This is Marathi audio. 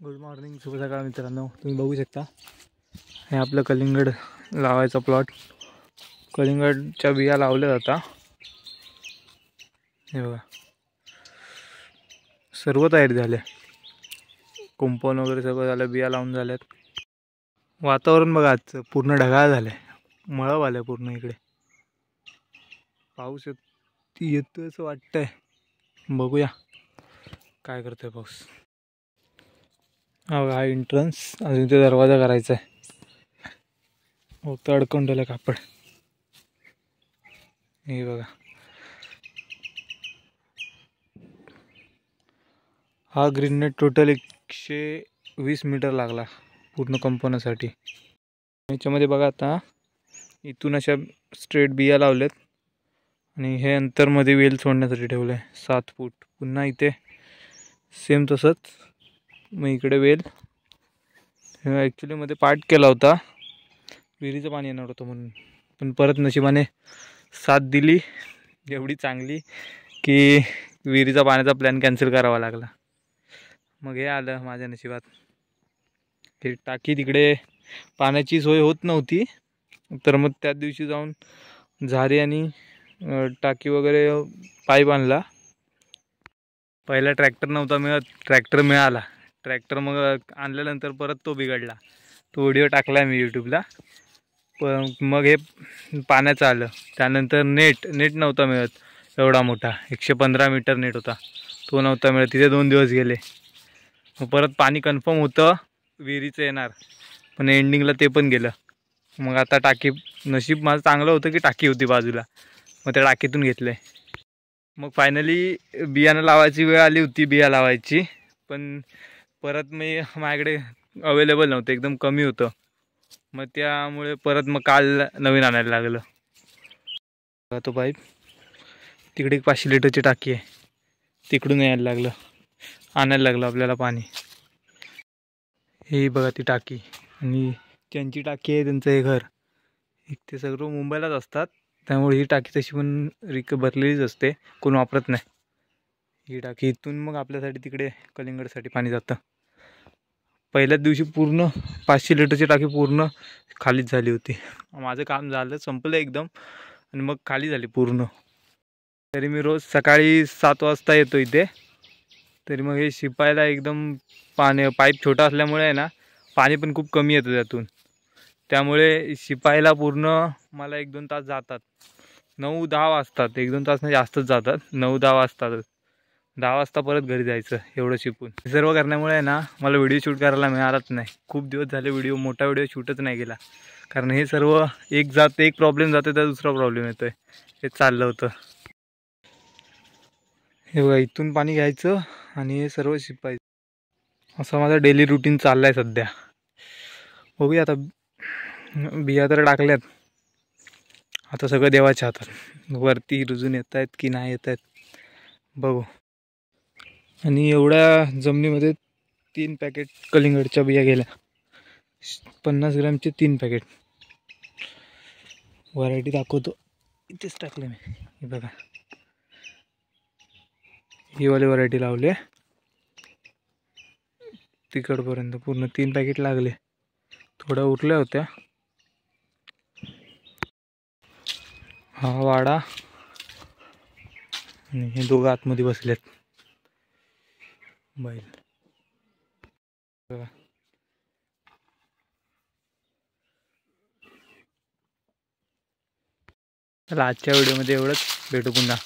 गुड मॉर्निंग, शुभ सकाळ मित्रांनो. तुम्ही बघू शकता हे आपलं कलिंगड लावायचा प्लॉट. कलिंगडच्या बिया लावल्या जाता. हे बघा सर्व तयारी झाल्या, कुंपण वगैरे सगळं झालं, बिया लावून झाल्यात. वातावरण बघा आजचं पूर्ण ढगाळ झालंय, मळब आलंय पूर्ण इकडे. पाऊस येतोय असं वाटतंय, बघूया काय करतोय पाऊस. हा एंट्रन्स, अजून ते दरवाजा करायचा आहे. हो तर अडकून ठेवलं कापड. हे बघा हा ग्रीन नेट टोटल 120 मीटर लागला पूर्ण कंपनीसाठी. याच्यामध्ये बघा आता इथून अशा स्ट्रेट बिया लावल्यात आणि हे अंतरमध्ये वेल सोडण्यासाठी ठेवलं आहे 7 फूट. पुन्हा इथे सेम तसंच. मग इकडे वेल ॲक्च्युली मध्ये पार्ट केला होता, विहिरीचं पाणी येणार होतं म्हणून, पण परत नशिबाने साथ दिली एवढी चांगली की विहिरीचा पाण्याचा प्लॅन कॅन्सल करावा लागला. मग हे आलं माझ्या नशिबात. ते टाकी तिकडे पाण्याची सोय होत नव्हती, तर मग त्याच दिवशी जाऊन झारी आणि टाकी वगैरे पाईप आणला. पहिला ट्रॅक्टर नव्हता मिळत, ट्रॅक्टर मिळाला. ट्रॅक्टर मग आणल्यानंतर परत तो बिघडला. तो व्हिडिओ टाकला मी यूट्यूबला. पण मग हे पाण्याचं आलं. त्यानंतर नेट नव्हता मिळत एवढा मोठा, 115 मीटर नेट होता, तो नव्हता मिळत. तिथे 2 दिवस गेले. मग परत पाणी कन्फर्म होतं विहिरीचं येणार, पण एंडिंगला ते पण गेलं. मग आता टाकी, नशीब माझं चांगलं होतं की टाकी होती बाजूला, मग त्या टाकीतून घेतलं आहे. मग फायनली बियाणं लावायची वेळ आली होती, बिया लावायची. पण परत माझ्याकडे अवेलेबल नव्हतं, एकदम कमी होतं. मग त्यामुळे परत मग काल नवीन आणायला लागलं. तो पाईप तिकडे 500 लिटरची टाकी आहे, तिकडून यायला लागलं, आणायला लागलं आपल्याला पाणी. हे बघा ती टाकी, आणि ज्यांची टाकी आहे त्यांचं हे घर. ते सर्व मुंबईलाच असतात, त्यामुळे ही टाकी तशी पण भरलेलीच असते, कोण वापरत नाही ही टाकी. इथून मग आपल्यासाठी तिकडे कलिंगडसाठी पाणी जातं. पहिल्याच दिवशी पूर्ण 500 लिटरची टाकी पूर्ण खालीच झाली होती. माझं काम झालं, संपलं एकदम, आणि मग खाली झाली पूर्ण. तरी मी रोज सकाळी 7 वाजता येतो इथे. तरी मग हे शिपायला एकदम पाईप छोटा असल्यामुळे आहे ना, पाणी पण खूप कमी येतं त्यातून. त्यामुळे शिपायला पूर्ण मला 1-2 तास जातात. 9-10 वाजतात, 1-2 तास नाही जास्तच जातात, 9-10 वाजतात. 10 वाजता परत घरी जायचं एवढं शिकून. सर्व करण्यामुळे आहे ना, मला व्हिडिओ शूट करायला मिळालाच नाही. खूप दिवस झाले मोठा व्हिडिओ शूटच नाही केला, कारण हे सर्व एक प्रॉब्लेम जातो तर दुसरा प्रॉब्लेम येतो आहे, हे चाललं होतं. हे बघा इथून पाणी घ्यायचं आणि हे सर्व शिपायचं, असं माझं डेली रुटीन चाललं आहे सध्या. बघूया आता, बिया तर टाकल्यात, आता सगळं देवाच्या हातात. वरती रुजून येत आहेत की नाही येत आहेत बघू. आणि एवढ्या जमिनीमध्ये 3 पॅकेट कलिंगडच्या बिया गेल्या, 50 ग्रॅमचे 3 पॅकेट. व्हरायटी दाखवतो, इथेच टाकले मी. हे बघा ही वाली व्हरायटी लावली आहे, तिकडपर्यंत पूर्ण 3 पॅकेट लागले. थोड्या उरल्या होत्या. हा वाडा, आणि हे दोघं आतमध्ये बसलेत बैल. चला आजच्या व्हिडिओमध्ये एवढंच, भेटू पुन्हा.